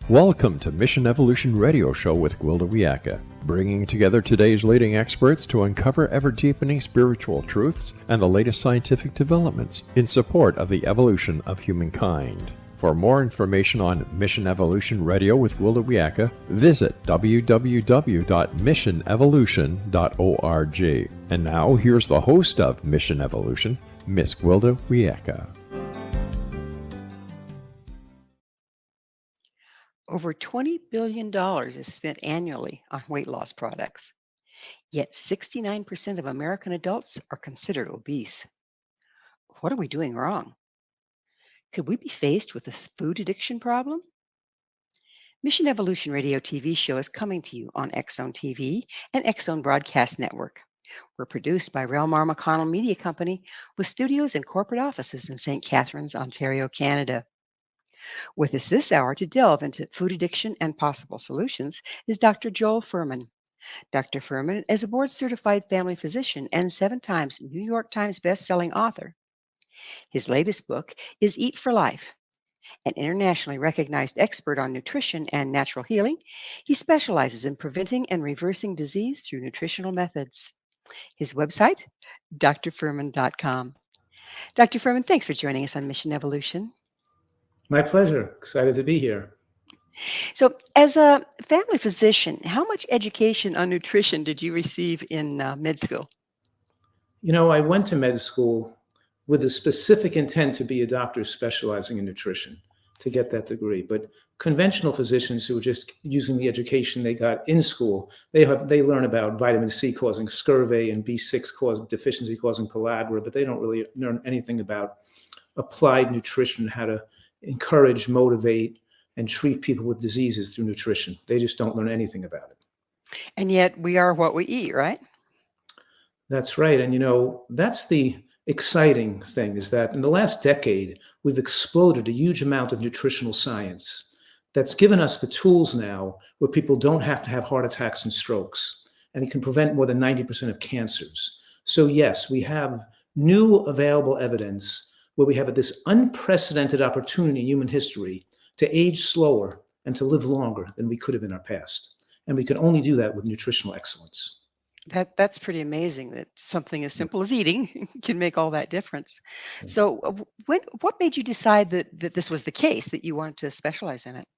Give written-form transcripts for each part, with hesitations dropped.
Welcome to Mission Evolution Radio Show with Gwilda Wiyaka, bringing together today's leading experts to uncover ever-deepening spiritual truths and the latest scientific developments in support of the evolution of humankind. For more information on Mission Evolution Radio with Gwilda Wiyaka, visit www.missionevolution.org. And now, here's the host of Mission Evolution, Miss Gwilda Wiyaka. Over $20 billion is spent annually on weight loss products, yet 69% of American adults are considered obese. What are we doing wrong? Could we be faced with a food addiction problem? Mission Evolution Radio TV show is coming to you on X-Zone TV and X-Zone Broadcast Network. We're produced by Relmar McConnell Media Company with studios and corporate offices in St. Catharines, Ontario, Canada. With us this hour to delve into food addiction and possible solutions is Dr. Joel Fuhrman. Dr. Fuhrman is a board-certified family physician and 7 times New York Times best-selling author. His latest book is Eat for Life. An internationally recognized expert on nutrition and natural healing, he specializes in preventing and reversing disease through nutritional methods. His website, drfuhrman.com. Dr. Fuhrman, thanks for joining us on Mission Evolution. My pleasure. Excited to be here. So, as a family physician, how much education on nutrition did you receive in med school? You know, I went to med school with the specific intent to be a doctor specializing in nutrition, to get that degree. But conventional physicians who are just using the education they got in school, they learn about vitamin C causing scurvy and B6 deficiency causing pellagra, but they don't really learn anything about applied nutrition, how to encourage, motivate, and treat people with diseases through nutrition. They just don't learn anything about it. And yet we are what we eat, right? That's right. And you know, that's the exciting thing, is that in the last decade, we've exploded a huge amount of nutritional science that's given us the tools now where people don't have to have heart attacks and strokes, and it can prevent more than 90% of cancers. So yes, we have new available evidence where we have this unprecedented opportunity in human history to age slower and to live longer than we could have in our past. And we can only do that with nutritional excellence. That's pretty amazing that something as simple as eating can make all that difference. So what made you decide that this was the case, that you wanted to specialize in it?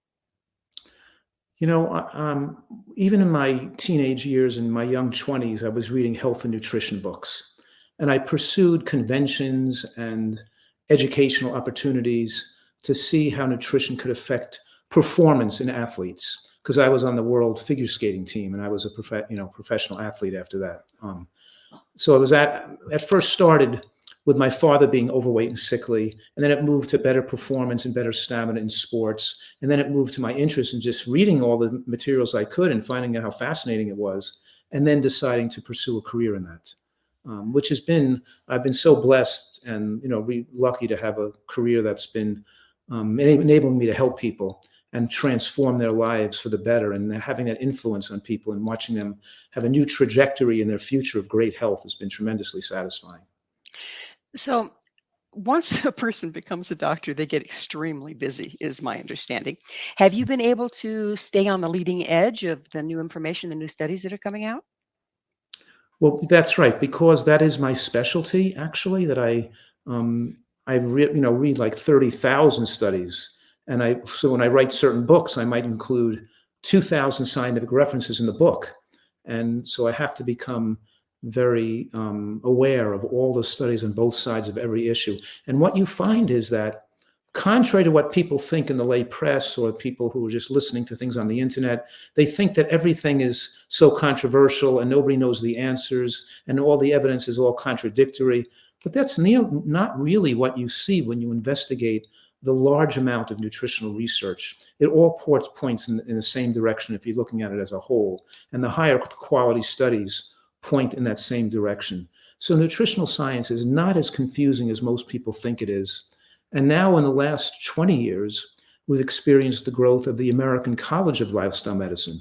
You know, even in my teenage years, in my young 20s, I was reading health and nutrition books. And I pursued conventions and educational opportunities to see how nutrition could affect performance in athletes, because I was on the world figure skating team and I was a professional athlete after that. So it was at first started with my father being overweight and sickly, and then it moved to better performance and better stamina in sports. And then it moved to my interest in just reading all the materials I could and finding out how fascinating it was, and then deciding to pursue a career in that. Which has been, I've been so blessed and, lucky to have a career that's been enabling me to help people and transform their lives for the better, and having that influence on people and watching them have a new trajectory in their future of great health has been tremendously satisfying. So once a person becomes a doctor, they get extremely busy, is my understanding. Have you been able to stay on the leading edge of the new information, the new studies that are coming out? Well, that's right, because that is my specialty, actually, that I read like 30,000 studies. And so when I write certain books, I might include 2,000 scientific references in the book. And so I have to become very aware of all the studies on both sides of every issue. And what you find is that, contrary to what people think in the lay press or people who are just listening to things on the internet, they think that everything is so controversial and nobody knows the answers and all the evidence is all contradictory. But that's not really what you see when you investigate the large amount of nutritional research. It all points in the same direction if you're looking at it as a whole. And the higher quality studies point in that same direction. So nutritional science is not as confusing as most people think it is. And now in the last 20 years, we've experienced the growth of the American College of Lifestyle Medicine,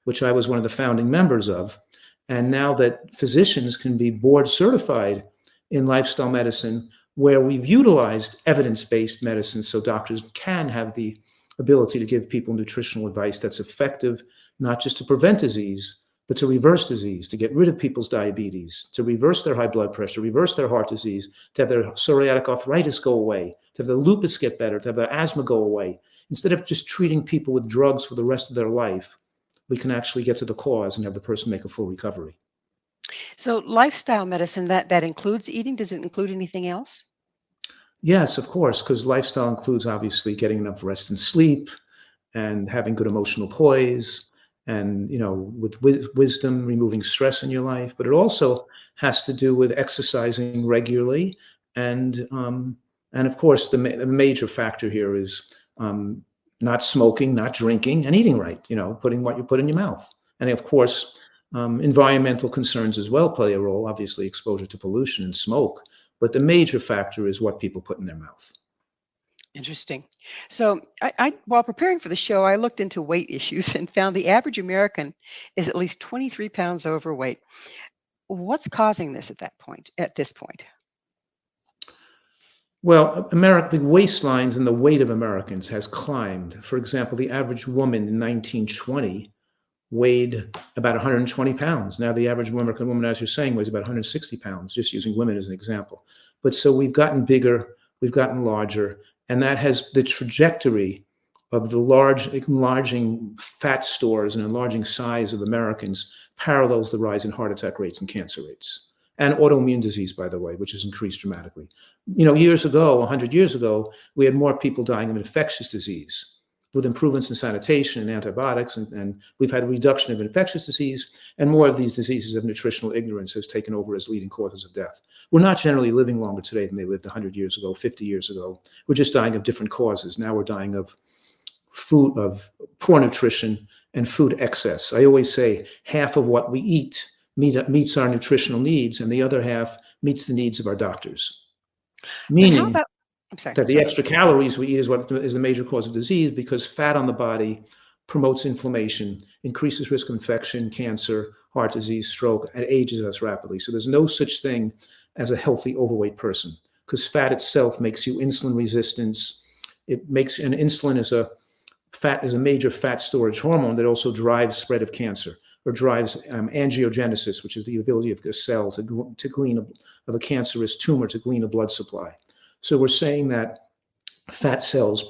which I was one of the founding members of. And now that physicians can be board certified in lifestyle medicine, where we've utilized evidence-based medicine so doctors can have the ability to give people nutritional advice that's effective, not just to prevent disease, but to reverse disease, to get rid of people's diabetes, to reverse their high blood pressure, reverse their heart disease, to have their psoriatic arthritis go away, to have their lupus get better, to have their asthma go away. Instead of just treating people with drugs for the rest of their life, we can actually get to the cause and have the person make a full recovery. So lifestyle medicine, that includes eating. Does it include anything else? Yes, of course, because lifestyle includes obviously getting enough rest and sleep and having good emotional poise and, with wisdom, removing stress in your life. But it also has to do with exercising regularly. And of course, the major factor here is not smoking, not drinking, and eating right, putting what you put in your mouth. And of course, environmental concerns as well play a role, obviously exposure to pollution and smoke. But the major factor is what people put in their mouth. Interesting. So while preparing for the show, I looked into weight issues and found the average American is at least 23 pounds overweight. What's causing this at this point? Well, the waistlines and the weight of Americans has climbed. For example, the average woman in 1920 weighed about 120 pounds. Now the average American woman, as you're saying, weighs about 160 pounds, just using women as an example. But so we've gotten bigger, we've gotten larger, and that has the trajectory of the enlarging fat stores and enlarging size of Americans parallels the rise in heart attack rates and cancer rates. And autoimmune disease, by the way, which has increased dramatically. Years ago, 100 years ago, we had more people dying of infectious disease. With improvements in sanitation and antibiotics, and we've had a reduction of infectious disease, and more of these diseases of nutritional ignorance has taken over as leading causes of death. We're not generally living longer today than they lived 100 years ago, 50 years ago. We're just dying of different causes. Now we're dying of poor nutrition and food excess. I always say half of what we eat meets our nutritional needs, and the other half meets the needs of our doctors. Meaning that the extra calories we eat is what is the major cause of disease, because fat on the body promotes inflammation, increases risk of infection, cancer, heart disease, stroke, and ages us rapidly. So there's no such thing as a healthy overweight person, because fat itself makes you insulin resistance. Insulin is a major fat storage hormone that also drives spread of cancer, or drives angiogenesis, which is the ability of a cell of a cancerous tumor to glean a blood supply. So we're saying that fat cells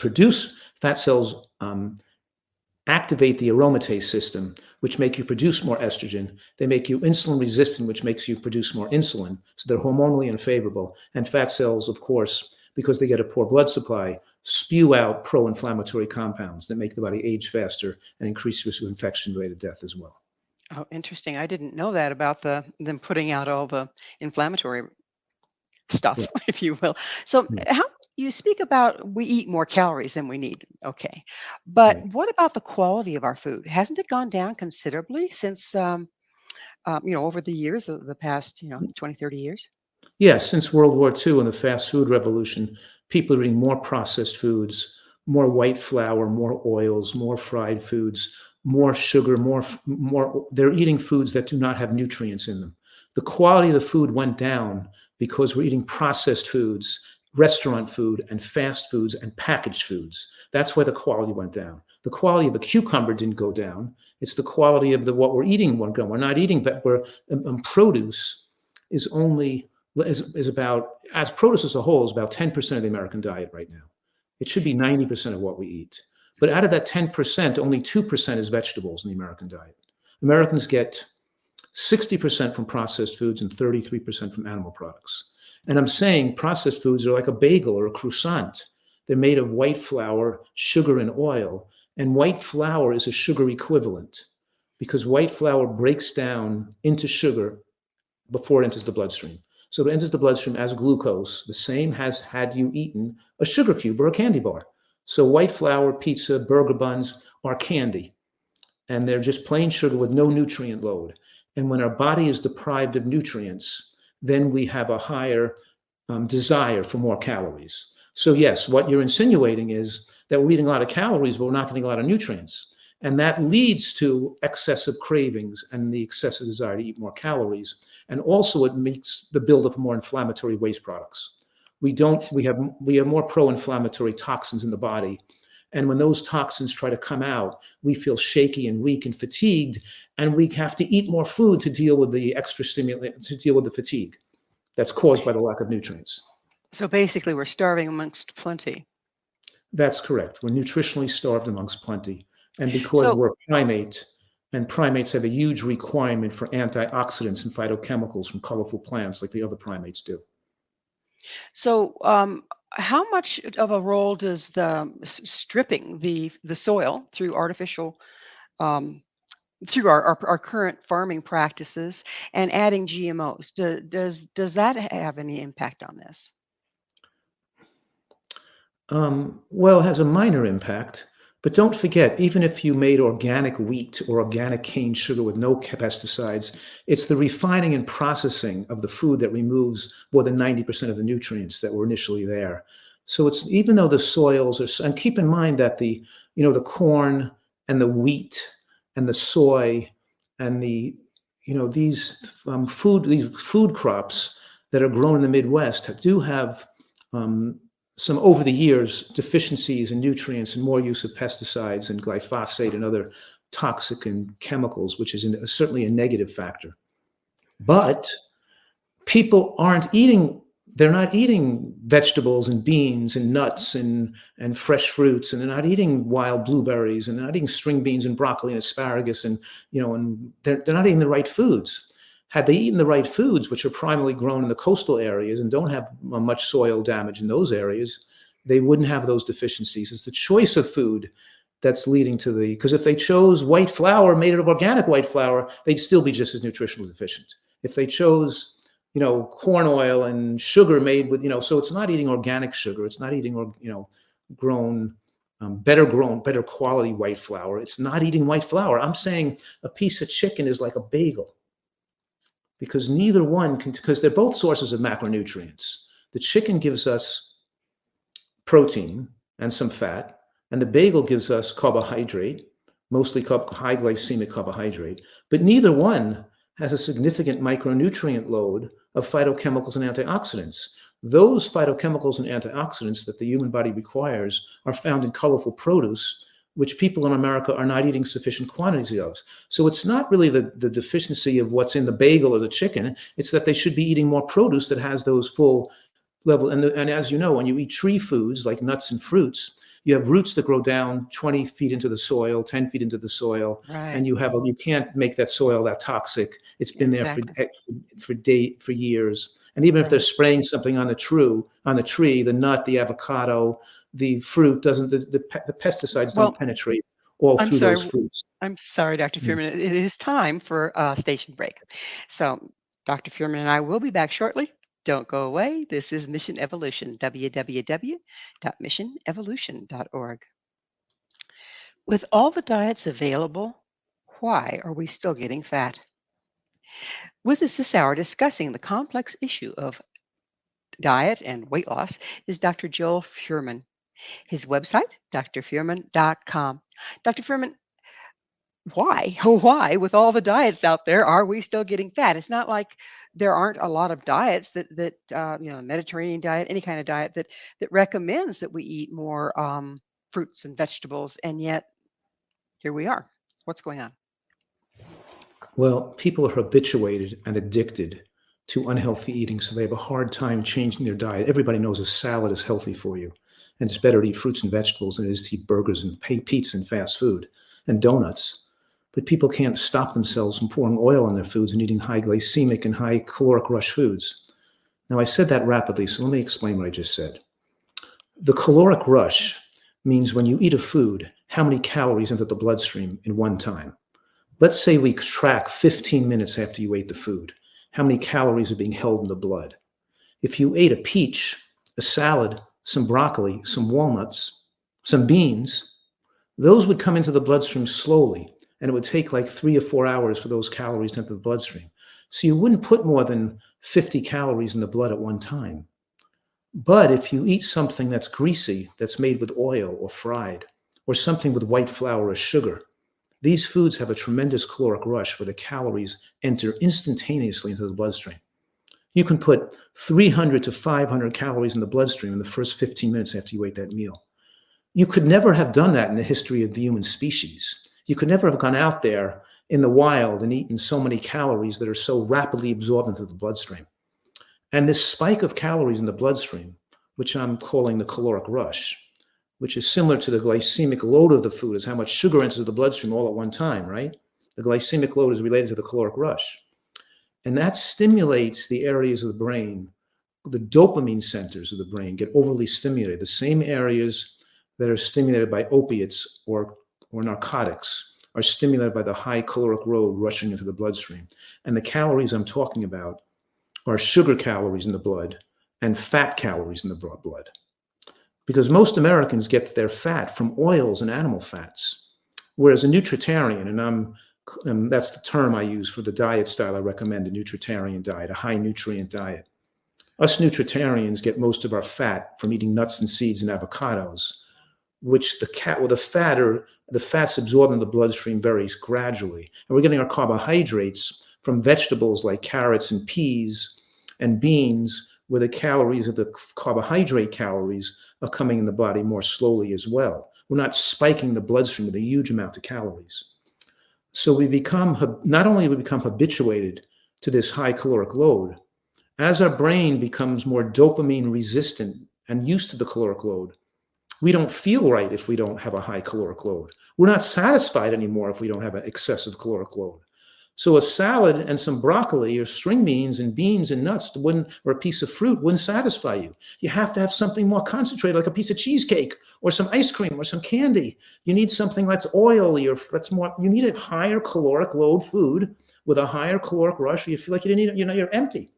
activate the aromatase system, which make you produce more estrogen. They make you insulin resistant, which makes you produce more insulin. So they're hormonally unfavorable. And fat cells, of course, because they get a poor blood supply, spew out pro-inflammatory compounds that make the body age faster and increase risk of infection-related death as well. Oh, interesting. I didn't know that about them putting out all the inflammatory stuff, if you will. So how you speak about we eat more calories than we need. Okay. But what about the quality of our food? Hasn't it gone down considerably since, over the years, the past, 20, 30 years? Yes, since World War II and the fast food revolution, people are eating more processed foods, more white flour, more oils, more fried foods, more sugar, more. They're eating foods that do not have nutrients in them. The quality of the food went down because we're eating processed foods, restaurant food, and fast foods, and packaged foods. That's why the quality went down. The quality of a cucumber didn't go down. It's the quality of what we're eating went down. We're not eating, but produce is about, as produce as a whole, is about 10% of the American diet right now. It should be 90% of what we eat. But out of that 10%, only 2% is vegetables in the American diet. Americans get 60% from processed foods and 33% from animal products. And I'm saying processed foods are like a bagel or a croissant. They're made of white flour, sugar, and oil. And white flour is a sugar equivalent, because white flour breaks down into sugar before it enters the bloodstream. So it enters the bloodstream as glucose, the same as had you eaten a sugar cube or a candy bar. So white flour, pizza, burger buns are candy. And they're just plain sugar with no nutrient load. And when our body is deprived of nutrients, then we have a higher desire for more calories. So yes, what you're insinuating is that we're eating a lot of calories, but we're not getting a lot of nutrients. And that leads to excessive cravings and the excessive desire to eat more calories. And also it makes the buildup of more inflammatory waste products. We have more pro-inflammatory toxins in the body And when those toxins try to come out, we feel shaky and weak and fatigued, and we have to eat more food to deal with the extra stimulant, to deal with the fatigue that's caused by the lack of nutrients. So basically, we're starving amongst plenty. That's correct. We're nutritionally starved amongst plenty. And because So, we're primate, and primates have a huge requirement for antioxidants and phytochemicals from colorful plants like the other primates do. so how much of a role does the stripping the soil through artificial um, through our current farming practices and adding GMOs, does that have any impact on this? Well, it has a minor impact, but don't forget, even if you made organic wheat or organic cane sugar with no pesticides, it's the refining and processing of the food that removes more than 90% of the nutrients that were initially there. So it's, even though the soils are, and keep in mind that the corn and the wheat and the soy and these food crops that are grown in the Midwest do have some, over the years, deficiencies in nutrients and more use of pesticides and glyphosate and other toxic and chemicals, which is certainly a negative factor. But people they're not eating vegetables and beans and nuts and fresh fruits, and they're not eating wild blueberries, and they're not eating string beans and broccoli and asparagus, and they're not eating the right foods. Had they eaten the right foods, which are primarily grown in the coastal areas and don't have much soil damage in those areas, they wouldn't have those deficiencies. It's the choice of food that's leading to because if they chose white flour made out of organic white flour, they'd still be just as nutritionally deficient. If they chose, corn oil and sugar made with, so it's not eating organic sugar. It's not eating, better quality white flour. It's not eating white flour. I'm saying a piece of chicken is like a bagel, because neither one because they're both sources of macronutrients. The chicken gives us protein and some fat, and the bagel gives us carbohydrate, mostly high glycemic carbohydrate, but neither one has a significant micronutrient load of phytochemicals and antioxidants. Those phytochemicals and antioxidants that the human body requires are found in colorful produce, which people in America are not eating sufficient quantities of. So it's not really the deficiency of what's in the bagel or the chicken. It's that they should be eating more produce that has those full level. And as you know, when you eat tree foods like nuts and fruits, you have roots that grow down 20 feet into the soil, 10 feet into the soil, Right. and you can't make that soil that toxic. It's been Exactly. there for years. And even if they're Right. spraying something on the tree, the nut, the avocado, the fruit the pesticides Well, don't penetrate all I'm through sorry. those fruits. I'm sorry, Dr. Mm. Fuhrman. It is time for a station break. So, Dr. Fuhrman and I will be back shortly. Don't go away. This is Mission Evolution, www.missionevolution.org. With all the diets available, why are we still getting fat? With us this hour discussing the complex issue of diet and weight loss is Dr. Joel Fuhrman. His website, drfuhrman.com. Dr. Fuhrman, why? Why, with all the diets out there, are we still getting fat? It's not like there aren't a lot of diets Mediterranean diet, any kind of diet that recommends that we eat more fruits and vegetables, and yet here we are. What's going on? Well, people are habituated and addicted to unhealthy eating, so they have a hard time changing their diet. Everybody knows a salad is healthy for you, and it's better to eat fruits and vegetables than it is to eat burgers and pizza and fast food and donuts. But people can't stop themselves from pouring oil on their foods and eating high glycemic and high caloric rush foods. Now, I said that rapidly, so let me explain what I just said. The caloric rush means when you eat a food, how many calories enter the bloodstream in one time. Let's say we track 15 minutes after you ate the food. How many calories are being held in the blood? If you ate a peach, a salad, some broccoli, some walnuts, some beans, those would come into the bloodstream slowly, and it would take like 3 or 4 hours for those calories to enter the bloodstream. So you wouldn't put more than 50 calories in the blood at one time. But if you eat something that's greasy, that's made with oil or fried, or something with white flour or sugar, these foods have a tremendous caloric rush where the calories enter instantaneously into the bloodstream. You can put 300 to 500 calories in the bloodstream in the first 15 minutes after you ate that meal. You could never have done that in the history of the human species. You could never have gone out there in the wild and eaten so many calories that are so rapidly absorbed into the bloodstream. And this spike of calories in the bloodstream, which I'm calling the caloric rush, which is similar to the glycemic load of the food, is how much sugar enters the bloodstream all at one time, right? The glycemic load is related to the caloric rush. And that stimulates the areas of the brain, the dopamine centers of the brain get overly stimulated, the same areas that are stimulated by opiates or narcotics are stimulated by the high caloric load rushing into the bloodstream. And the calories I'm talking about are sugar calories in the blood and fat calories in the blood. Because most Americans get their fat from oils and animal fats. Whereas a nutritarian, and that's the term I use for the diet style I recommend, a nutritarian diet, a high nutrient diet. Us nutritarians get most of our fat from eating nuts and seeds and avocados, which the fats absorbed in the bloodstream varies gradually. And we're getting our carbohydrates from vegetables like carrots and peas and beans, where the calories of the carbohydrate calories are coming in the body more slowly as well. We're not spiking the bloodstream with a huge amount of calories. So not only do we become habituated to this high caloric load, as our brain becomes more dopamine resistant and used to the caloric load, we don't feel right if we don't have a high caloric load. We're not satisfied anymore if we don't have an excessive caloric load. So a salad and some broccoli or string beans and nuts or a piece of fruit wouldn't satisfy you. You have to have something more concentrated, like a piece of cheesecake or some ice cream or some candy. You need something that's oily you need a higher caloric load food with a higher caloric rush, or you feel like you're empty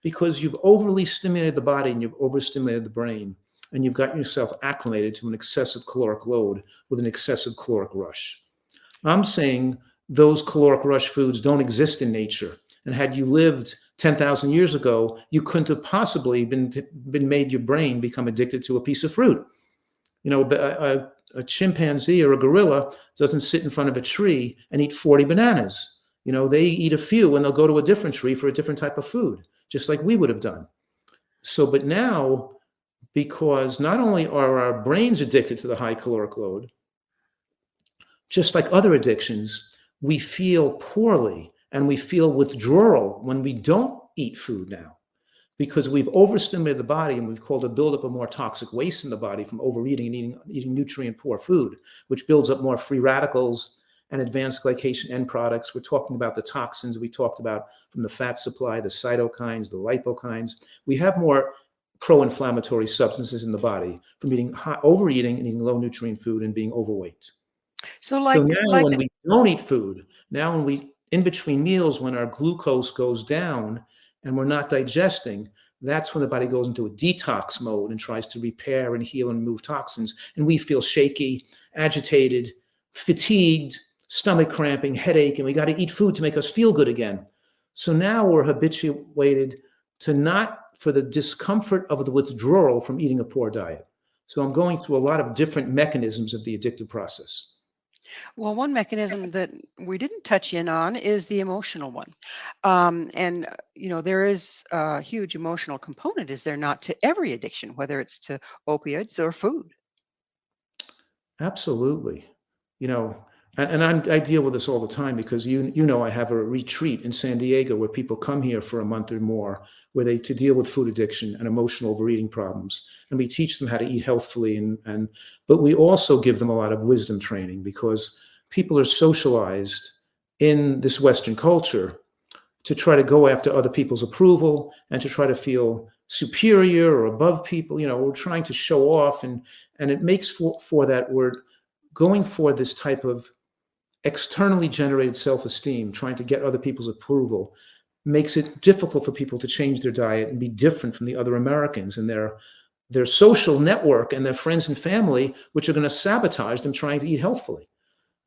because you've overly stimulated the body and you've overstimulated the brain, and you've gotten yourself acclimated to an excessive caloric load with an excessive caloric rush. I'm saying those caloric rush foods don't exist in nature. And had you lived 10,000 years ago, you couldn't have possibly been made your brain become addicted to a piece of fruit. A chimpanzee or a gorilla doesn't sit in front of a tree and eat 40 bananas. They eat a few and they'll go to a different tree for a different type of food, just like we would have done. But now, because not only are our brains addicted to the high caloric load, just like other addictions, we feel poorly and we feel withdrawal when we don't eat food now, because we've overstimulated the body and we've called a buildup of more toxic waste in the body from overeating and eating nutrient poor food, which builds up more free radicals and advanced glycation end products. We're talking about the toxins we talked about from the fat supply, the cytokines, the lipokines. We have more pro-inflammatory substances in the body from overeating and eating low nutrient food and being overweight. So now when we don't eat food, in between meals, when our glucose goes down and we're not digesting, that's when the body goes into a detox mode and tries to repair and heal and remove toxins. And we feel shaky, agitated, fatigued, stomach cramping, headache, and we got to eat food to make us feel good again. So now we're habituated for the discomfort of the withdrawal from eating a poor diet. So I'm going through a lot of different mechanisms of the addictive process. Well, one mechanism that we didn't touch in on is the emotional one. There is a huge emotional component, is there not, to every addiction, whether it's to opioids or food? Absolutely. I deal with this all the time because I have a retreat in San Diego where people come here for a month or more to deal with food addiction and emotional overeating problems. And we teach them how to eat healthfully but we also give them a lot of wisdom training, because people are socialized in this Western culture to try to go after other people's approval and to try to feel superior or above people. We're trying to show off, and it makes for that we're going for this type of externally generated self-esteem, trying to get other people's approval, makes it difficult for people to change their diet and be different from the other Americans and their social network and their friends and family, which are going to sabotage them trying to eat healthfully.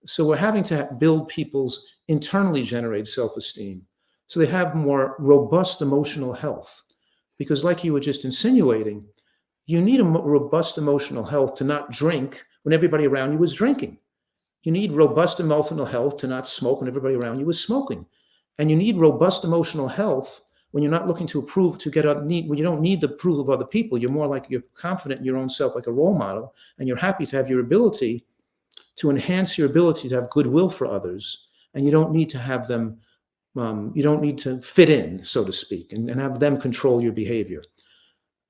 So we're having to build people's internally generated self-esteem so they have more robust emotional health. Because like you were just insinuating, you need a robust emotional health to not drink when everybody around you is drinking. You need robust emotional health to not smoke when everybody around you is smoking. And you need robust emotional health when you're not looking to approve, when you don't need the approval of other people, you're more like you're confident in your own self, like a role model, and you're happy to have your ability to enhance your ability to have goodwill for others, and you don't need to have them, you don't need to fit in, so to speak, and have them control your behavior.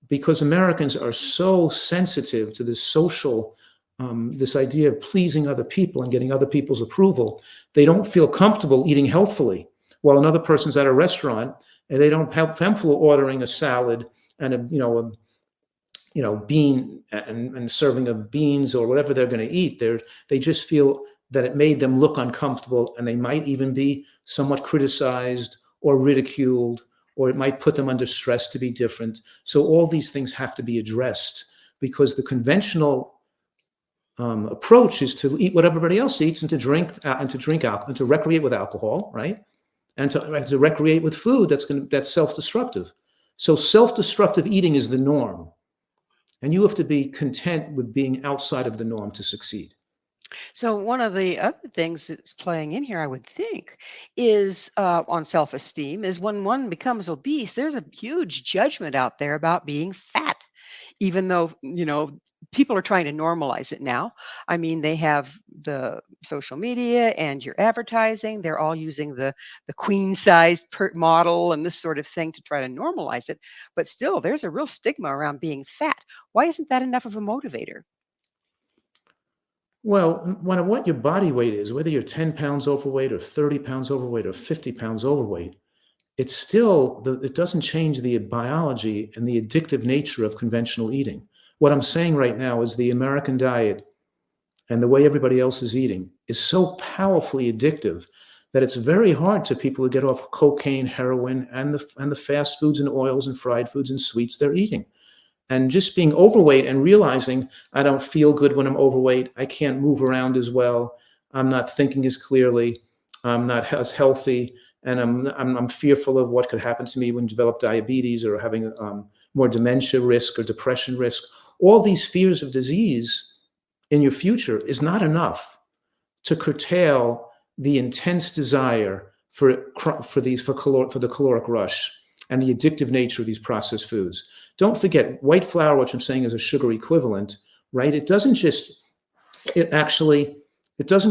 Because Americans are so sensitive to this social, this idea of pleasing other people and getting other people's approval, they don't feel comfortable eating healthfully. While another person's at a restaurant and they don't have comfortable ordering a salad and a bean and serving of beans or whatever they're going to eat, they just feel that it made them look uncomfortable, and they might even be somewhat criticized or ridiculed, or it might put them under stress to be different. So all these things have to be addressed, because the conventional approach is to eat what everybody else eats and to drink alcohol and to recreate with alcohol, right? And to recreate with food that's self-destructive. So self-destructive eating is the norm, and you have to be content with being outside of the norm to succeed. So one of the other things that's playing in here, I would think, is on self-esteem, is when one becomes obese, there's a huge judgment out there about being fat, even though, people are trying to normalize it now. I mean, they have the social media and your advertising. They're all using the queen-sized model and this sort of thing to try to normalize it. But still, there's a real stigma around being fat. Why isn't that enough of a motivator? Well, what your body weight is, whether you're 10 pounds overweight or 30 pounds overweight or 50 pounds overweight, it doesn't change the biology and the addictive nature of conventional eating. What I'm saying right now is the American diet and the way everybody else is eating is so powerfully addictive that it's very hard to people to get off cocaine, heroin, and the fast foods and oils and fried foods and sweets they're eating. And just being overweight and realizing I don't feel good when I'm overweight, I can't move around as well, I'm not thinking as clearly, I'm not as healthy, and I'm fearful of what could happen to me when you develop diabetes or having more dementia risk or depression risk. All these fears of disease in your future is not enough to curtail the intense desire for the caloric rush and the addictive nature of these processed foods. Don't forget, white flour, which I'm saying is a sugar equivalent, right? It doesn't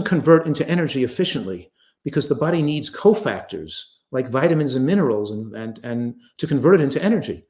convert into energy efficiently, because the body needs cofactors like vitamins and minerals and to convert it into energy.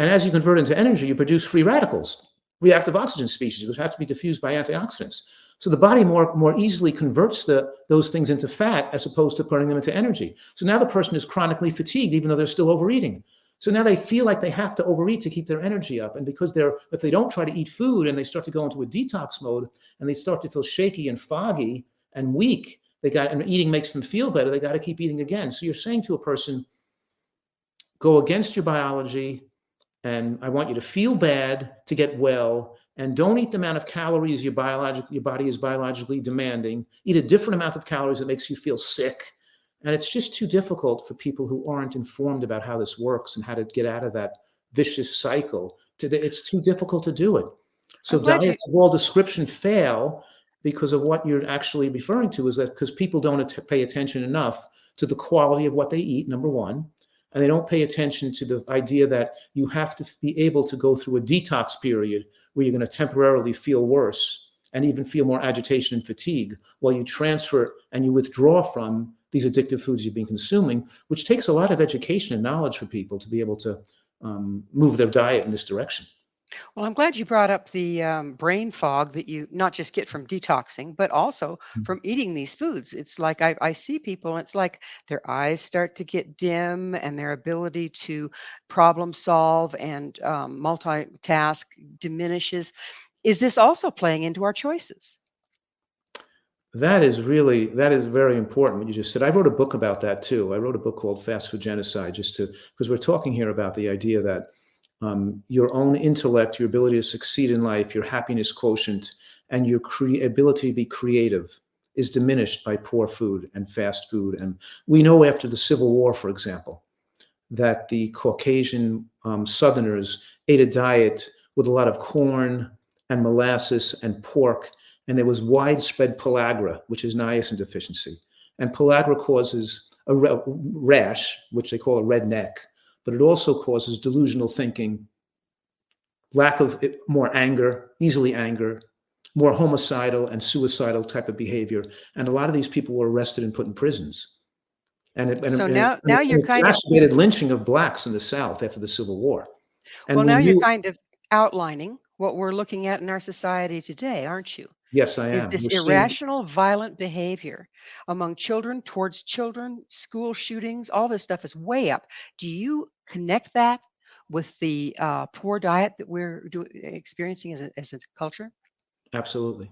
And as you convert it into energy, you produce free radicals, reactive oxygen species, which have to be diffused by antioxidants. So the body more easily converts those things into fat as opposed to turning them into energy. So now the person is chronically fatigued, even though they're still overeating. So now they feel like they have to overeat to keep their energy up. And because if they don't try to eat food and they start to go into a detox mode and they start to feel shaky and foggy and weak, and eating makes them feel better, they got to keep eating again. So you're saying to a person, go against your biology, and I want you to feel bad to get well, and don't eat the amount of calories your body is biologically demanding. Eat a different amount of calories that makes you feel sick. And it's just too difficult for people who aren't informed about how this works and how to get out of that vicious cycle. It's too difficult to do it. So diets of all description fail because of what you're actually referring to, is that because people don't pay attention enough to the quality of what they eat, number one. And they don't pay attention to the idea that you have to be able to go through a detox period where you're going to temporarily feel worse and even feel more agitation and fatigue while you transfer and you withdraw from these addictive foods you've been consuming, which takes a lot of education and knowledge for people to be able to move their diet in this direction. Well, I'm glad you brought up the brain fog that you not just get from detoxing, but also from eating these foods. It's like I see people, and it's like their eyes start to get dim and their ability to problem solve and multitask diminishes. Is this also playing into our choices? That is very important what you just said. I wrote a book about that too. I wrote a book called Fast Food Genocide, because we're talking here about the idea that your own intellect, your ability to succeed in life, your happiness quotient, and your ability to be creative is diminished by poor food and fast food. And we know after the Civil War, for example, that the Caucasian Southerners ate a diet with a lot of corn and molasses and pork, and there was widespread pellagra, which is niacin deficiency. And pellagra causes a rash, which they call a red neck, but it also causes delusional thinking, lack of more anger, easily anger, more homicidal and suicidal type of behavior. And a lot of these people were arrested and put in prisons. So And now you're kind of exacerbated lynching of blacks in the South after the Civil War. And well, we now you're knew, kind of outlining what we're looking at in our society today, aren't you? yes, I Is am. this We're seeing, irrational, violent behavior among children, towards children, school shootings, all this stuff is way up. Do you connect that with the poor diet that we're experiencing as a culture? absolutely,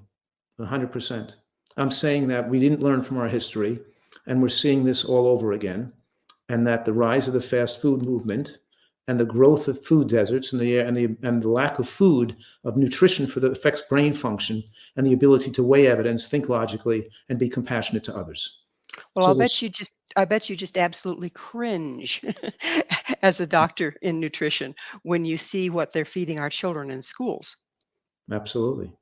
100%. I'm saying that we didn't learn from our history, and we're seeing this all over again, and that the rise of the fast food movement and the growth of food deserts and the lack of food, of nutrition for that affects brain function and the ability to weigh evidence, think logically, and be compassionate to others. Well, So I bet you just absolutely cringe as a doctor in nutrition when you see what they're feeding our children in schools. absolutely.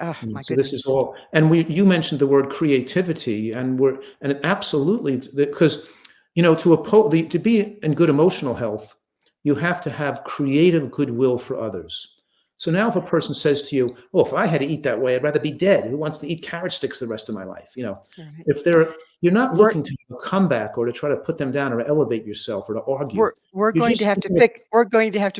Oh, my So this is goodness. all, and you mentioned the word creativity, and it absolutely, because to be in good emotional health, you have to have creative goodwill for others. So now, if a person says to you, "Oh, if I had to eat that way, I'd rather be dead. Who wants to eat carrot sticks the rest of my life?" Right. If you're not We're looking to do a comeback or to try to put them down or elevate yourself or to argue. we're You're going to just have to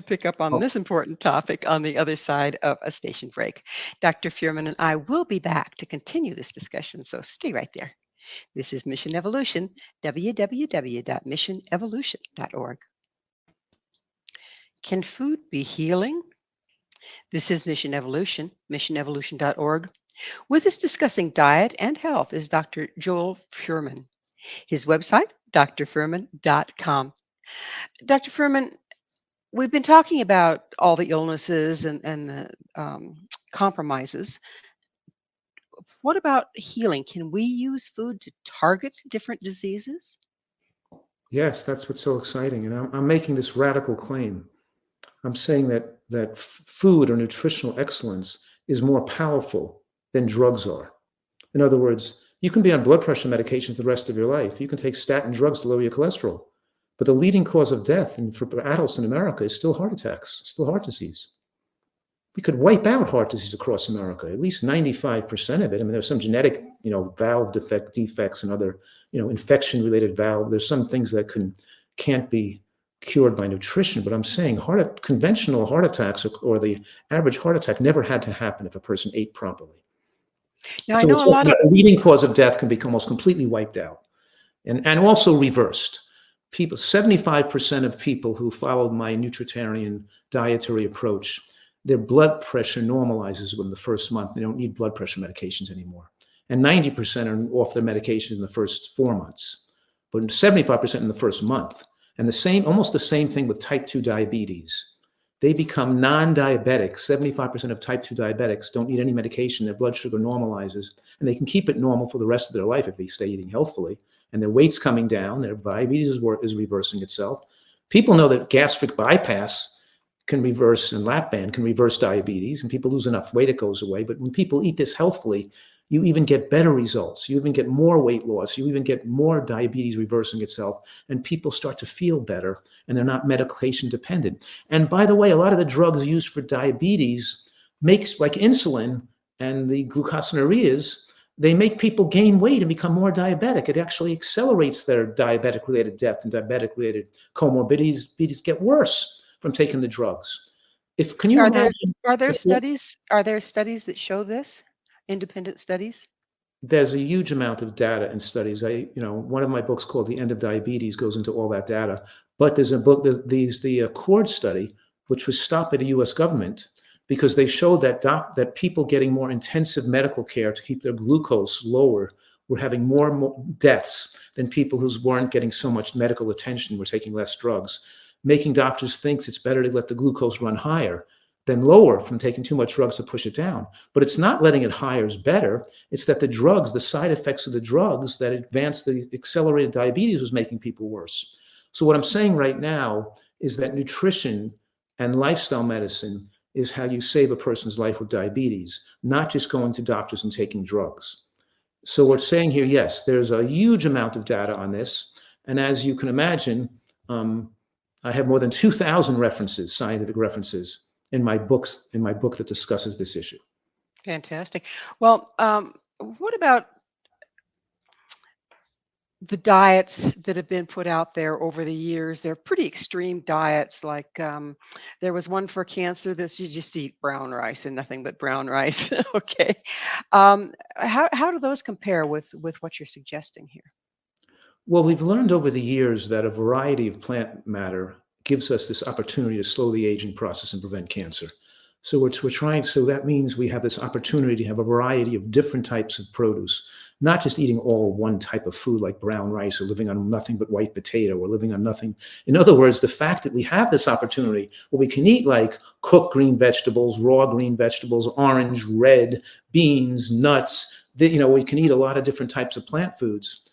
pick up on oh, this important topic on the other side of a station break. Dr. Fuhrman and I will be back to continue this discussion, so stay right there. This is Mission Evolution, www.missionevolution.org. Can food be healing? This is Mission Evolution, missionevolution.org. With us discussing diet and health is Dr. Joel Fuhrman. His website, drfuhrman.com. Dr. Fuhrman, we've been talking about all the illnesses and the compromises. What about healing? Can we use food to target different diseases? yes, that's what's so exciting, and I'm making this radical claim. I'm saying that food or nutritional excellence is more powerful than drugs are. In other words, you can be on blood pressure medications the rest of your life. You can take statin drugs to lower your cholesterol. But the leading cause of death for adults in America is still heart attacks, still heart disease. We could wipe out heart disease across America, at least 95% of it. I mean, there's some genetic, valve defects and other, infection-related valve. There's some things that can't be cured by nutrition. But I'm saying conventional heart attacks or the average heart attack never had to happen if a person ate properly. Now, I So know a lot of the leading cause of death can be almost completely wiped out and also reversed. 75% of people who followed my nutritarian dietary approach, their blood pressure normalizes within the first month. They don't need blood pressure medications anymore. And 90% are off their medications in the first 4 months, but 75% in the first month. And almost the same thing with type 2 diabetes. They become non-diabetic. 75% of type 2 diabetics don't need any medication. Their blood sugar normalizes, and they can keep it normal for the rest of their life if they stay eating healthfully. And their weight's coming down. Their diabetes is reversing itself. People know that gastric bypass can reverse, and lap band can reverse diabetes, and people lose enough weight, it goes away. But when people eat this healthfully, you even get better results. You even get more weight loss. You even get more diabetes reversing itself, and people start to feel better, and they're not medication dependent. And by the way, a lot of the drugs used for diabetes makes, like insulin and the glucosinurias, they make people gain weight and become more diabetic. It actually accelerates their diabetic-related death and diabetic-related comorbidities. Diabetes get worse from taking the drugs. Can you are imagine? there studies that show this? Independent studies? There's a huge amount of data and studies. One of my books called The End of Diabetes goes into all that data. But there's a book, the Accord study, which was stopped by the U.S. government because they showed that people getting more intensive medical care to keep their glucose lower were having more and more deaths than people who weren't getting so much medical attention, were taking less drugs, making doctors think it's better to let the glucose run higher than lower from taking too much drugs to push it down. But it's not letting it higher is better. It's that the side effects of the drugs that advanced the accelerated diabetes was making people worse. So what I'm saying right now is that nutrition and lifestyle medicine is how you save a person's life with diabetes, not just going to doctors and taking drugs. So we're saying here, yes, there's a huge amount of data on this. And as you can imagine, I have more than 2,000 references, scientific references, in my book that discusses this issue. Fantastic. Well, what about the diets that have been put out there over the years? They're pretty extreme diets. Like there was one for cancer that you just eat brown rice and nothing but brown rice. Okay. How do those compare with what you're suggesting here? Well, we've learned over the years that a variety of plant matter gives us this opportunity to slow the aging process and prevent cancer. So we're trying, so that means we have this opportunity to have a variety of different types of produce, not just eating all one type of food like brown rice or living on nothing but white potato or living on nothing. In other words, the fact that we have this opportunity where we can eat like cooked green vegetables, raw green vegetables, orange, red, beans, nuts, we can eat a lot of different types of plant foods.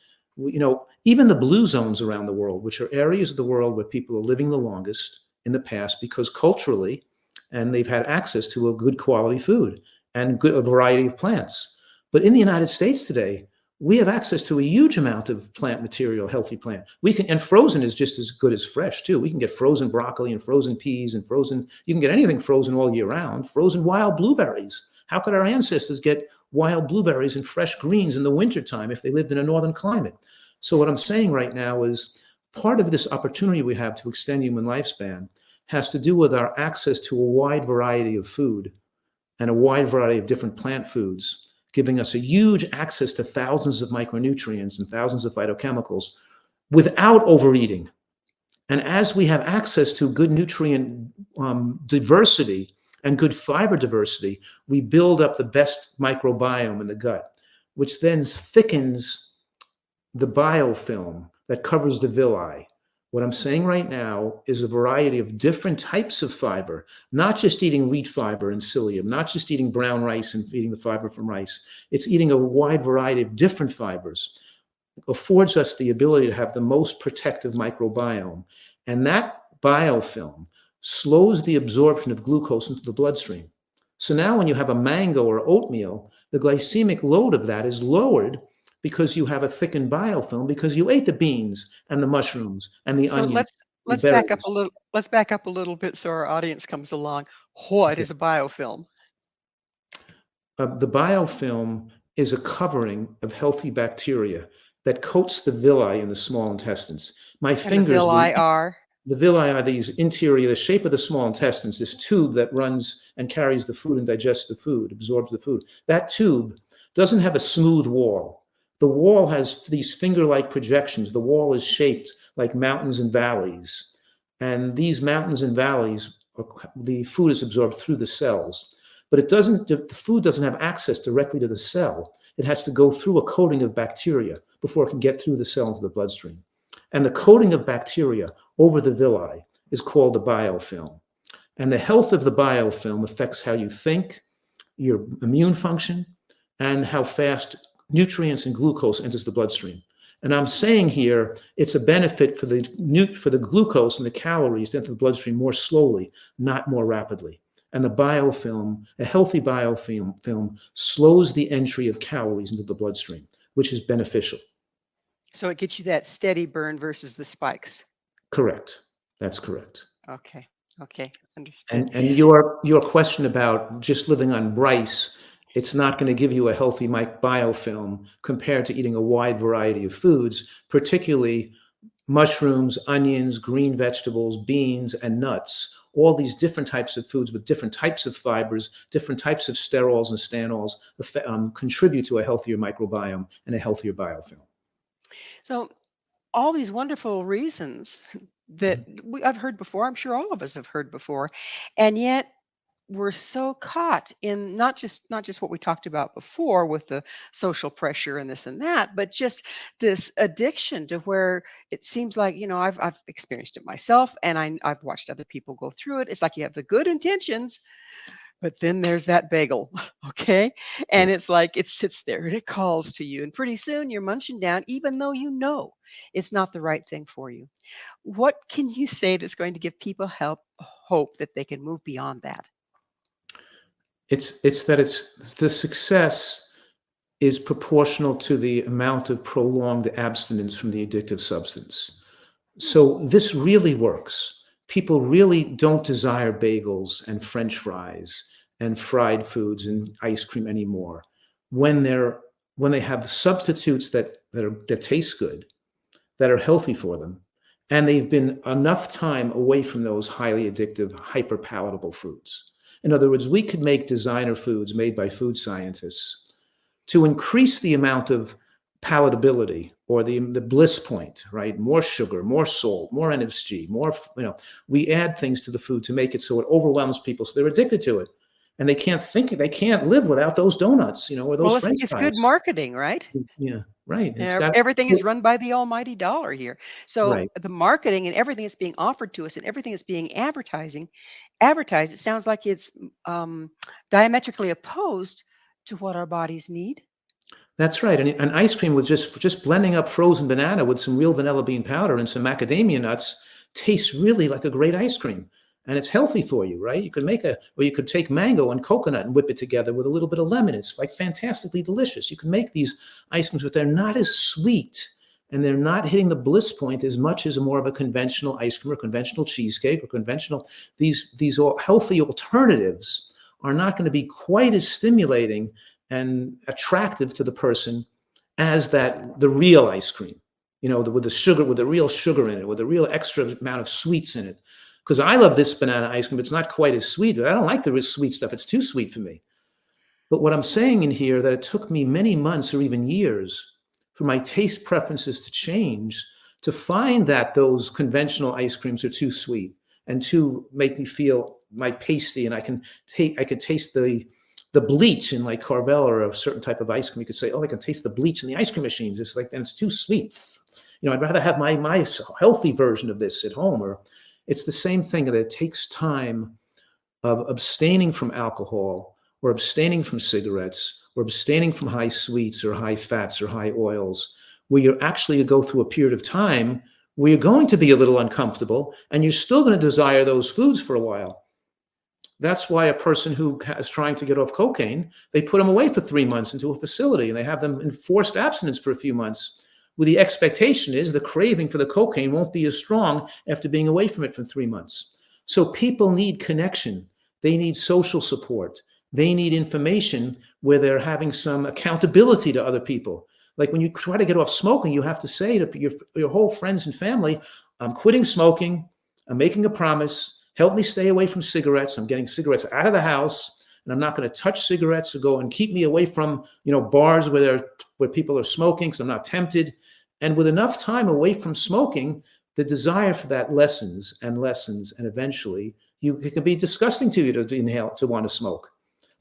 Even the blue zones around the world, which are areas of the world where people are living the longest in the past because culturally, and they've had access to a good quality food and a variety of plants. But in the United States today, we have access to a huge amount of plant material, healthy plant. And frozen is just as good as fresh too. We can get frozen broccoli and frozen peas and you can get anything frozen all year round, frozen wild blueberries. How could our ancestors get wild blueberries and fresh greens in the wintertime if they lived in a northern climate? So what I'm saying right now is part of this opportunity we have to extend human lifespan has to do with our access to a wide variety of food and a wide variety of different plant foods, giving us a huge access to thousands of micronutrients and thousands of phytochemicals without overeating. And as we have access to good nutrient diversity and good fiber diversity, we build up the best microbiome in the gut, which then thickens the biofilm that covers the villi. What I'm saying right now is a variety of different types of fiber, not just eating wheat fiber and psyllium, not just eating brown rice and eating the fiber from rice. It's eating a wide variety of different fibers. It affords us the ability to have the most protective microbiome. And that biofilm slows the absorption of glucose into the bloodstream. So now when you have a mango or oatmeal, the glycemic load of that is lowered because you have a thickened biofilm because you ate the beans and the mushrooms and the So onions, the let's back up a berries. little. Let's back up a little bit so our audience comes along. What Okay. is a biofilm? The biofilm is a covering of healthy bacteria that coats the villi in the small intestines. My And the fingers, villi are. the villi are these interior, the shape of the small intestines, this tube that runs and carries the food and digests the food, absorbs the food. That tube doesn't have a smooth wall. The wall has these finger-like projections. The wall is shaped like mountains and valleys. And these mountains and valleys, the food is absorbed through the cells. But the food doesn't have access directly to the cell. It has to go through a coating of bacteria before it can get through the cell into the bloodstream. And the coating of bacteria over the villi is called the biofilm. And the health of the biofilm affects how you think, your immune function, and how fast nutrients and glucose enters the bloodstream. And I'm saying here, it's a benefit for the glucose and the calories to enter the bloodstream more slowly, not more rapidly. And the biofilm, a healthy biofilm, slows the entry of calories into the bloodstream, which is beneficial. So it gets you that steady burn versus the spikes. Correct. That's correct. Okay. Okay. Understood. And your question about just living on rice, it's not going to give you a healthy biofilm compared to eating a wide variety of foods, particularly mushrooms, onions, green vegetables, beans, and nuts. All these different types of foods with different types of fibers, different types of sterols and stanols contribute to a healthier microbiome and a healthier biofilm. So all these wonderful reasons that I've heard before, I'm sure all of us have heard before, and yet we're so caught in not just what we talked about before with the social pressure and this and that, but just this addiction to where it seems like, I've experienced it myself, and I've watched other people go through it. It's like you have the good intentions, but then there's that bagel, okay? And Yes. it's like it sits there and it calls to you, and pretty soon you're munching down, even though you know it's not the right thing for you. What can you say that's going to give people hope that they can move beyond that? It's the success is proportional to the amount of prolonged abstinence from the addictive substance. So this really works. people really don't desire bagels and French fries and fried foods and ice cream anymore when they have substitutes that taste good, that are healthy for them, and they've been enough time away from those highly addictive, hyper palatable foods. In other words, we could make designer foods made by food scientists to increase the amount of palatability or the bliss point, right? More sugar, more salt, more NFG, more, we add things to the food to make it so it overwhelms people so they're addicted to it. And they can't live without those donuts, or those Well, French it's fries. good marketing, right? Yeah, right. Everything is run by the almighty dollar here. So right. the marketing and everything that's being offered to us and everything that's being advertised, it sounds like it's diametrically opposed to what our bodies need. That's right. And ice cream with just blending up frozen banana with some real vanilla bean powder and some macadamia nuts tastes really like a great ice cream. And it's healthy for you, right? You could take mango and coconut and whip it together with a little bit of lemon. It's like fantastically delicious. You can make these ice creams, but they're not as sweet and they're not hitting the bliss point as much as more of a conventional ice cream or conventional cheesecake or conventional, these all healthy alternatives are not going to be quite as stimulating and attractive to the person as the real ice cream, with the real sugar in it, with the real extra amount of sweets in it. Because I love this banana ice cream. It's not quite as sweet, but I don't like the sweet stuff. It's too sweet for me. But what I'm saying in here, that it took me many months or even years for my taste preferences to change, to find that those conventional ice creams are too sweet and to make me feel my pasty, and I could taste the bleach in like Carvel or a certain type of ice cream. You could say, oh, I can taste the bleach in the ice cream machines. It's like, and it's too sweet. I'd rather have my healthy version of this at home. Or it's the same thing, that it takes time of abstaining from alcohol or abstaining from cigarettes or abstaining from high sweets or high fats or high oils, where you're actually go through a period of time where you're going to be a little uncomfortable and you're still going to desire those foods for a while. That's why a person who is trying to get off cocaine, they put them away for 3 months into a facility and they have them in forced abstinence for a few months. With the expectation is the craving for the cocaine won't be as strong after being away from it for 3 months. So people need connection. They need social support. They need information where they're having some accountability to other people. Like when you try to get off smoking, you have to say to your whole friends and family, I'm quitting smoking. I'm making a promise. Help me stay away from cigarettes. I'm getting cigarettes out of the house, and I'm not going to touch cigarettes or go and keep me away from, bars where people are smoking, because I'm not tempted. And with enough time away from smoking, the desire for that lessens, and eventually it can be disgusting to you to inhale, to want to smoke.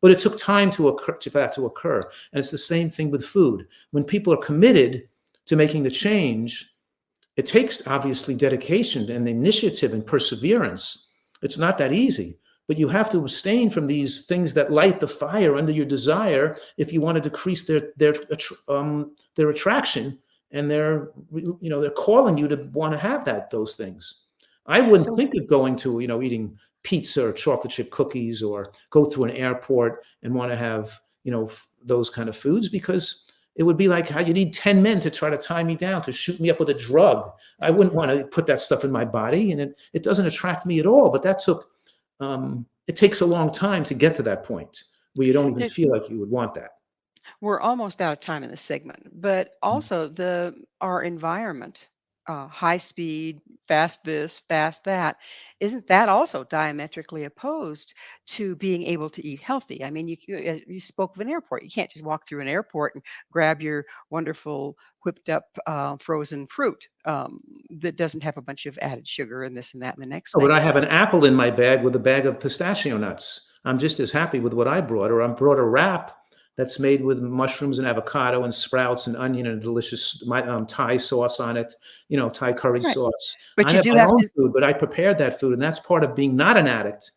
But it took time for that to occur. And it's the same thing with food. When people are committed to making the change, it takes obviously dedication and initiative and perseverance. It's not that easy, but you have to abstain from these things that light the fire under your desire if you want to decrease their attraction, and they're calling you to want to have those things. I wouldn't think of going to eating pizza or chocolate chip cookies or go through an airport and want to have those kind of foods, because it would be like how you need 10 men to try to tie me down, to shoot me up with a drug. I wouldn't want to put that stuff in my body, and it doesn't attract me at all. But it takes a long time to get to that point where you don't even feel like you would want that. We're almost out of time in this segment, but also our environment, high speed, fast this, fast that, isn't that also diametrically opposed to being able to eat healthy? I mean, you spoke of an airport. You can't just walk through an airport and grab your wonderful whipped up frozen fruit that doesn't have a bunch of added sugar and this and that and the next Oh, thing. but I have an apple in my bag with a bag of pistachio nuts. I'm just as happy with what I brought. Or I brought a wrap that's made with mushrooms and avocado and sprouts and onion and a delicious Thai sauce on it, Thai curry sauce. But I you have do my have own to. food, but I prepared that food. And that's part of being not an addict,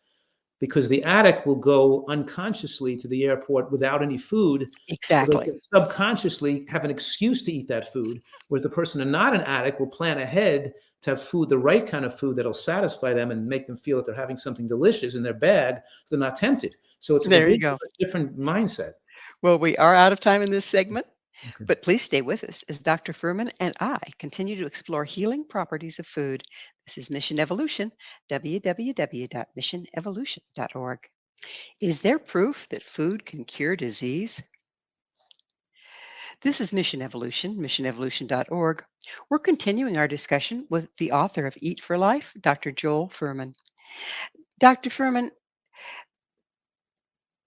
because the addict will go unconsciously to the airport without any food. Exactly. So they can subconsciously have an excuse to eat that food, whereas the person who's not an addict will plan ahead to have food, the right kind of food that'll satisfy them and make them feel that they're having something delicious in their bag, so they're not tempted. So it's There you go. a different mindset. Well, we are out of time in this segment. Okay. But please stay with us as Dr. Fuhrman and I continue to explore healing properties of food. This is Mission Evolution, www.missionevolution.org. Is there proof that food can cure disease? This is Mission Evolution, missionevolution.org. We're continuing our discussion with the author of Eat for Life, Dr. Joel Fuhrman. Dr. Fuhrman,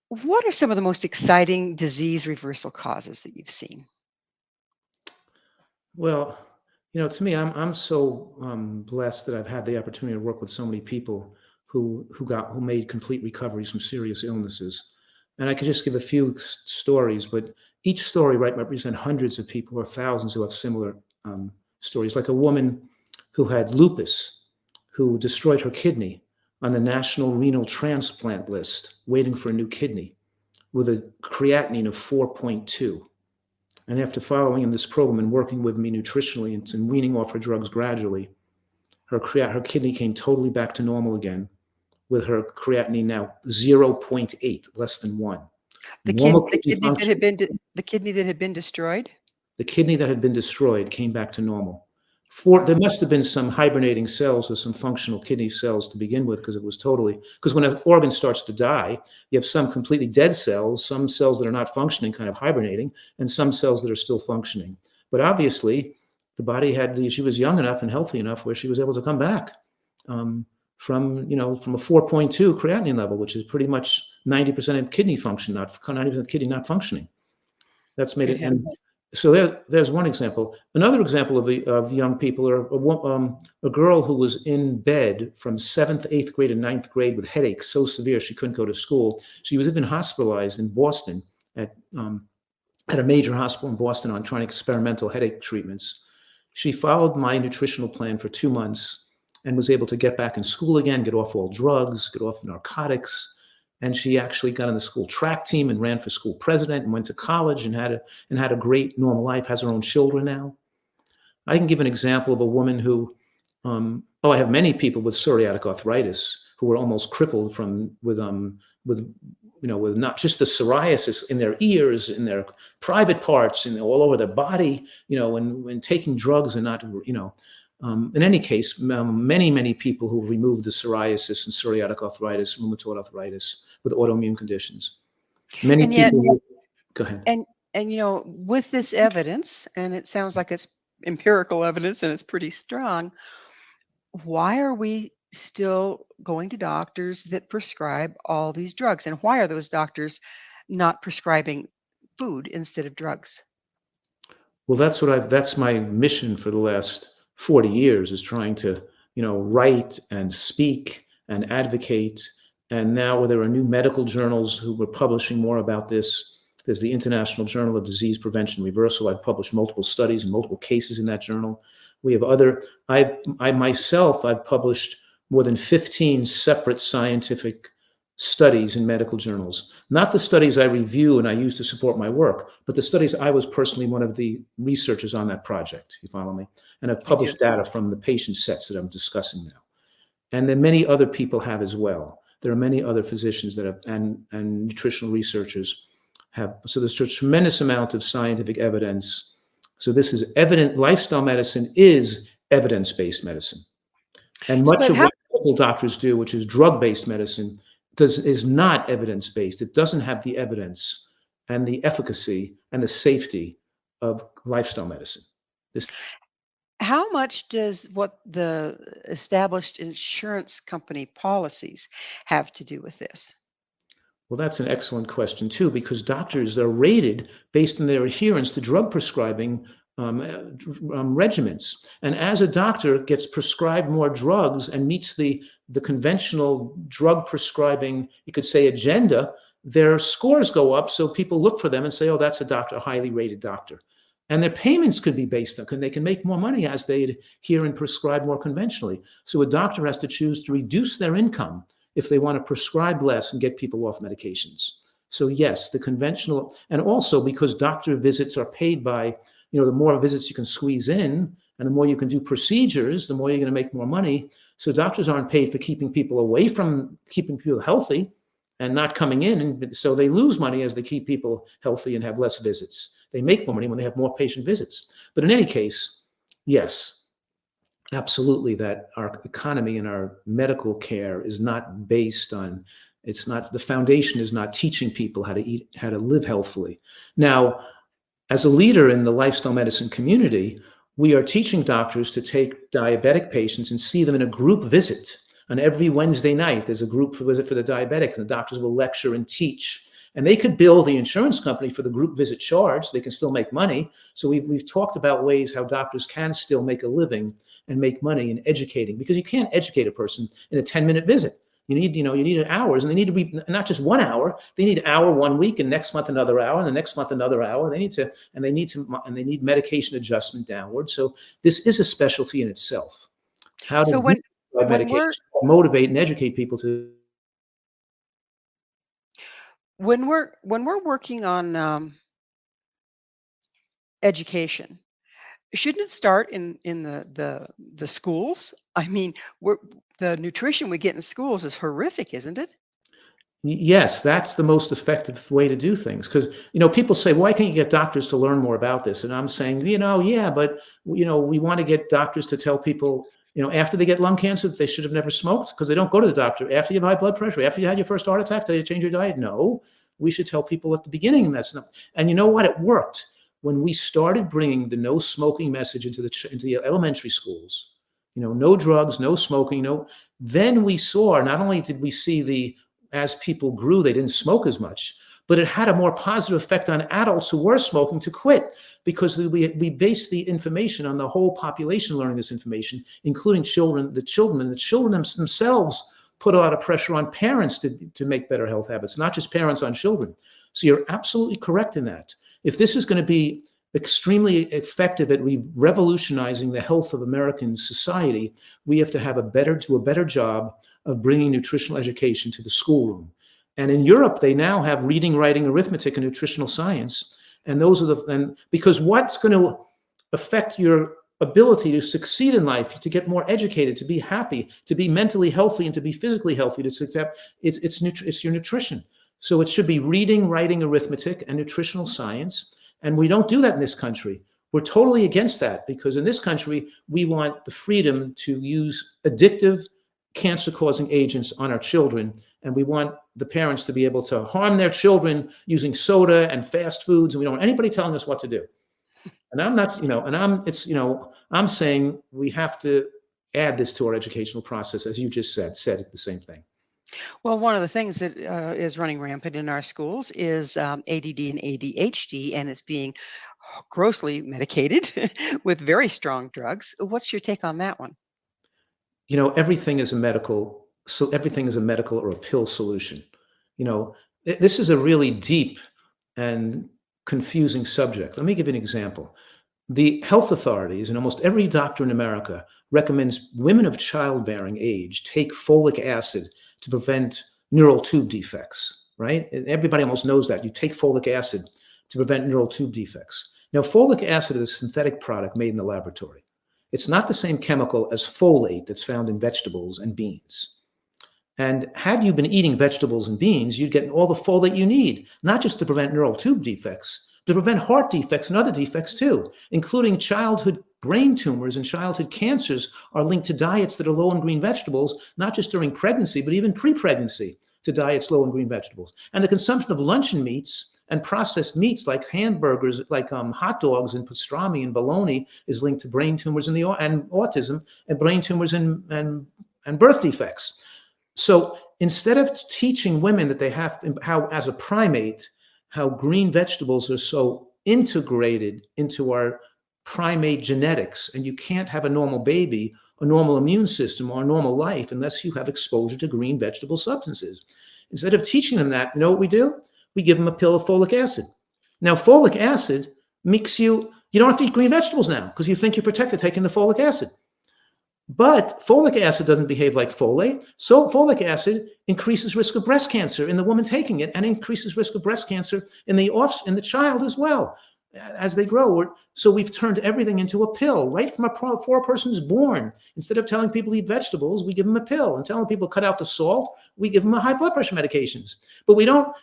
what are some of the most exciting disease reversal causes that you've seen? Well, to me, I'm so blessed that I've had the opportunity to work with so many people who made complete recoveries from serious illnesses. And I could just give a few stories, but each story, right, represent hundreds of people or thousands who have similar stories. Like a woman who had lupus, who destroyed her kidney on the National Renal Transplant List, waiting for a new kidney, with a creatinine of 4.2. And after following in this program and working with me nutritionally and weaning off her drugs gradually, her kidney came totally back to normal again, with her creatinine now 0.8, less than 1. The Normal the kidney kidney that function. had been the kidney that had been destroyed? The kidney that had been destroyed came back to normal. Wow. There must have been some hibernating cells or some functional kidney cells to begin with, because when an organ starts to die, you have some completely dead cells, some cells that are not functioning, kind of hibernating, and some cells that are still functioning. But obviously, the body she was young enough and healthy enough where she was able to come back from a 4.2 creatinine level, which is pretty much 90% of kidney function, 90% of kidney not functioning. That's made Good it. And heavens. so there's one example. Another example of young people are a girl who was in bed from 7th, 8th grade, and 9th grade with headaches so severe she couldn't go to school. She was even hospitalized in Boston at a major hospital in Boston on trying experimental headache treatments. She followed my nutritional plan for 2 months and was able to get back in school again, get off all drugs, get off narcotics. And she actually got on the school track team and ran for school president and went to college and had a great normal life, has her own children now. I can give an example of a woman who, I have many people with psoriatic arthritis who were almost crippled with not just the psoriasis in their ears, in their private parts, and all over their body, when taking drugs and not, in any case, many people who've removed the psoriasis and psoriatic arthritis, rheumatoid arthritis with autoimmune conditions. Many And yet, people. Go ahead. and with this evidence, and it sounds like it's empirical evidence and it's pretty strong, why are we still going to doctors that prescribe all these drugs? And why are those doctors not prescribing food instead of drugs? Well, that's my mission for the last 40 years, is trying to, write and speak and advocate. And now there are new medical journals who are publishing more about this. There's the International Journal of Disease Prevention and Reversal. I've published multiple studies and multiple cases in that journal. We have I've published more than 15 separate scientific studies in medical journals. Not the studies I review and I use to support my work, but the studies I was personally one of the researchers on that project. You follow me? And I've published data from the patient sets that I'm discussing now. And then many other people have as well. There are many other physicians that have, and nutritional researchers have. So there's a tremendous amount of scientific evidence. So this is evident. Lifestyle medicine is evidence-based medicine. And much of what medical doctors do, which is drug-based medicine, is not evidence-based. It doesn't have the evidence and the efficacy and the safety of lifestyle medicine. How much does what the established insurance company policies have to do with this? Well, that's an excellent question, too, because doctors are rated based on their adherence to drug prescribing regimens. And as a doctor gets prescribed more drugs and meets the conventional drug prescribing, you could say, agenda, their scores go up. So people look for them and say, oh, that's a highly rated doctor. And their payments could be based on, they can make more money as they adhere and prescribe more conventionally. So a doctor has to choose to reduce their income if they want to prescribe less and get people off medications. So yes, the conventional, and also because doctor visits are paid by, the more visits you can squeeze in and the more you can do procedures, the more you're going to make more money. So doctors aren't paid for keeping people healthy and not coming in. And so they lose money as they keep people healthy and have less visits. They make more money when they have more patient visits. But in any case, yes, absolutely, that our economy and our medical care is not based on, it's not, the foundation is not teaching people how to eat, how to live healthfully. Now, as a leader in the lifestyle medicine community, we are teaching doctors to take diabetic patients and see them in a group visit. And every Wednesday night, there's a group visit for the diabetics, and the doctors will lecture and teach. And they could bill the insurance company for the group visit charge. So they can still make money. So we've talked about ways how doctors can still make a living and make money in educating, because you can't educate a person in a 10-minute visit. You need hours, and they need to be not just 1 hour. They need an hour 1 week, and next month another hour, and the next month another hour. They need medication adjustment downward. So this is a specialty in itself. How to medication, motivate and educate people to. When we're working on education, shouldn't it start in the schools? I mean, the nutrition we get in schools is horrific, isn't it? Yes, that's the most effective way to do things. Because, people say, why can't you get doctors to learn more about this? And I'm saying, yeah, but, we want to get doctors to tell people, after they get lung cancer, that they should have never smoked, because they don't go to the doctor. After you have high blood pressure, after you had your first heart attack, tell you to change your diet. No, we should tell people at the beginning. And that's not, and you know what? It worked. When we started bringing the no smoking message into the elementary schools, no drugs, no smoking, then we saw, not only did we see as people grew, they didn't smoke as much, but it had a more positive effect on adults who were smoking to quit, because we based the information on the whole population learning this information, including children. The children themselves put a lot of pressure on parents to make better health habits, not just parents on children. So you're absolutely correct in that. If this is going to be extremely effective at revolutionizing the health of American society, we have to have a better job of bringing nutritional education to the schoolroom. And in Europe, they now have reading, writing, arithmetic, and nutritional science. And those are because what's going to affect your ability to succeed in life, to get more educated, to be happy, to be mentally healthy, and to be physically healthy, it's your nutrition. So it should be reading, writing, arithmetic, and nutritional science. And we don't do that in this country. We're totally against that, because in this country, we want the freedom to use addictive, cancer-causing agents on our children. And we want the parents to be able to harm their children using soda and fast foods. And we don't want anybody telling us what to do. And I'm not, I'm saying we have to add this to our educational process, as you just said the same thing. Well, one of the things that is running rampant in our schools is ADD and ADHD, and it's being grossly medicated with very strong drugs. What's your take on that one? Everything is a medical or a pill solution. This is a really deep and confusing subject. Let me give you an example. The health authorities and almost every doctor in America recommends women of childbearing age take folic acid to prevent neural tube defects, right? Everybody almost knows that. You take folic acid to prevent neural tube defects. Now, folic acid is a synthetic product made in the laboratory. It's not the same chemical as folate that's found in vegetables and beans. And had you been eating vegetables and beans, you'd get all the folate you need, not just to prevent neural tube defects, to prevent heart defects and other defects too, including childhood brain tumors and childhood cancers are linked to diets that are low in green vegetables, not just during pregnancy, but even pre-pregnancy, to diets low in green vegetables. And the consumption of luncheon meats and processed meats like hamburgers, like hot dogs and pastrami and bologna is linked to brain tumors and autism, and brain tumors and birth defects. So instead of teaching women that they have, how as a primate, how green vegetables are so integrated into our primate genetics, and you can't have a normal baby, a normal immune system, or a normal life unless you have exposure to green vegetable substances. Instead of teaching them that, you know what we do? We give them a pill of folic acid. Now, folic acid makes you don't have to eat green vegetables now because you think you're protected taking the folic acid. But folic acid doesn't behave like folate. So folic acid increases risk of breast cancer in the woman taking it, and increases risk of breast cancer in the child as well as they grow. So we've turned everything into a pill right from before a person's born. Instead of telling people to eat vegetables, we give them a pill, and telling people to cut out the salt, we give them high blood pressure medications. But we don't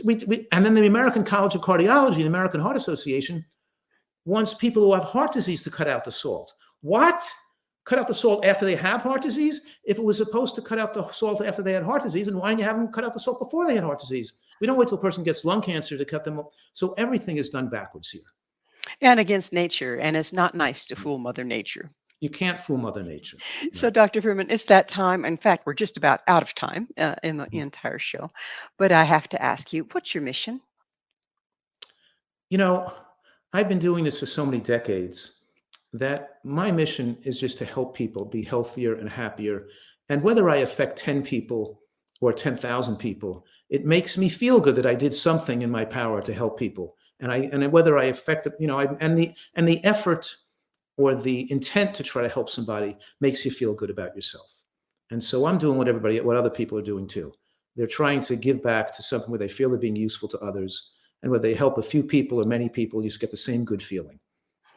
And then the American College of Cardiology, the American Heart Association, wants people who have heart disease to cut out the salt. What? Cut out the salt after they have heart disease? If it was supposed to cut out the salt after they had heart disease, then why didn't you have them cut out the salt before they had heart disease? We don't wait till a person gets lung cancer to cut them up. So everything is done backwards here. And against nature. And it's not nice to fool Mother Nature. You can't fool Mother Nature. So, Dr. Fuhrman, it's that time. In fact, we're just about out of time in the entire show. But I have to ask you, what's your mission? You know, I've been doing this for so many decades that my mission is just to help people be healthier and happier. And whether I affect 10 people or 10,000 people, it makes me feel good that I did something in my power to help people. And whether I affect, and the effort or the intent to try to help somebody makes you feel good about yourself. And so I'm doing what other people are doing too. They're trying to give back to something where they feel they're being useful to others. And whether they help a few people or many people, you just get the same good feeling.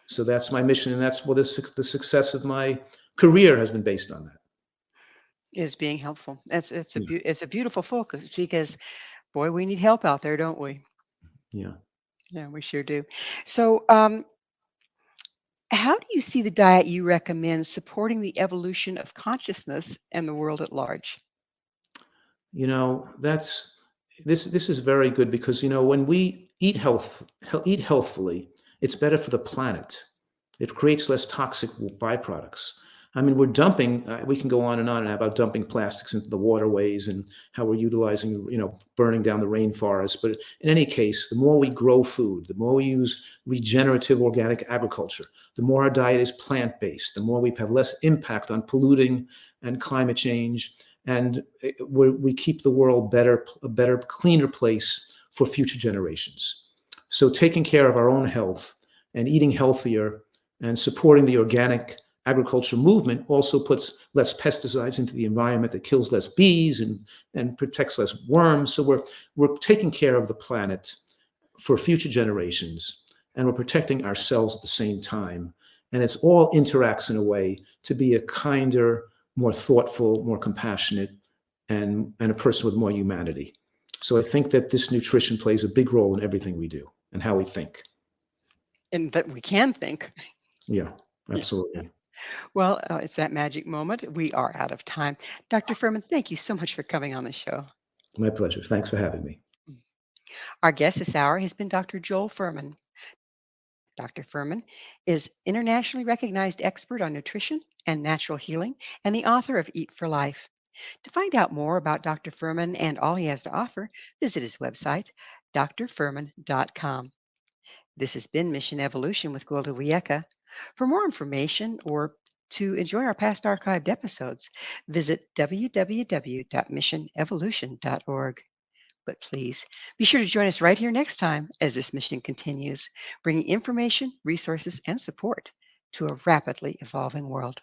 So that's my mission. And that's what the success of my career has been based on that. Is being helpful. It's a beautiful focus because, boy, we need help out there, don't we? Yeah. Yeah, we sure do. So, how do you see the diet you recommend supporting the evolution of consciousness and the world at large? This is very good because when we eat healthfully, it's better for the planet. It creates less toxic byproducts. I mean, we're dumping. We can go on and about dumping plastics into the waterways and how we're utilizing, burning down the rainforest. But in any case, the more we grow food, the more we use regenerative organic agriculture, the more our diet is plant-based, the more we have less impact on polluting and climate change, and we keep the world a better, cleaner place for future generations. So taking care of our own health and eating healthier and supporting the organic agriculture movement also puts less pesticides into the environment, that kills less bees and protects less worms. So we're taking care of the planet for future generations, and we're protecting ourselves at the same time. And it's all interacts in a way to be a kinder, more thoughtful, more compassionate, and a person with more humanity. So I think that this nutrition plays a big role in everything we do and how we think. And that we can think. Yeah, absolutely. Yeah. Well, it's that magic moment. We are out of time. Dr. Fuhrman, thank you so much for coming on the show. My pleasure. Thanks for having me. Our guest this hour has been Dr. Joel Fuhrman. Dr. Fuhrman is internationally recognized expert on nutrition and natural healing and the author of Eat for Life. To find out more about Dr. Fuhrman and all he has to offer, visit his website, drfuhrman.com. This has been Mission Evolution with Gwilda Wiyaka. For more information or to enjoy our past archived episodes, visit www.missionevolution.org. But please be sure to join us right here next time as this mission continues, bringing information, resources, and support to a rapidly evolving world.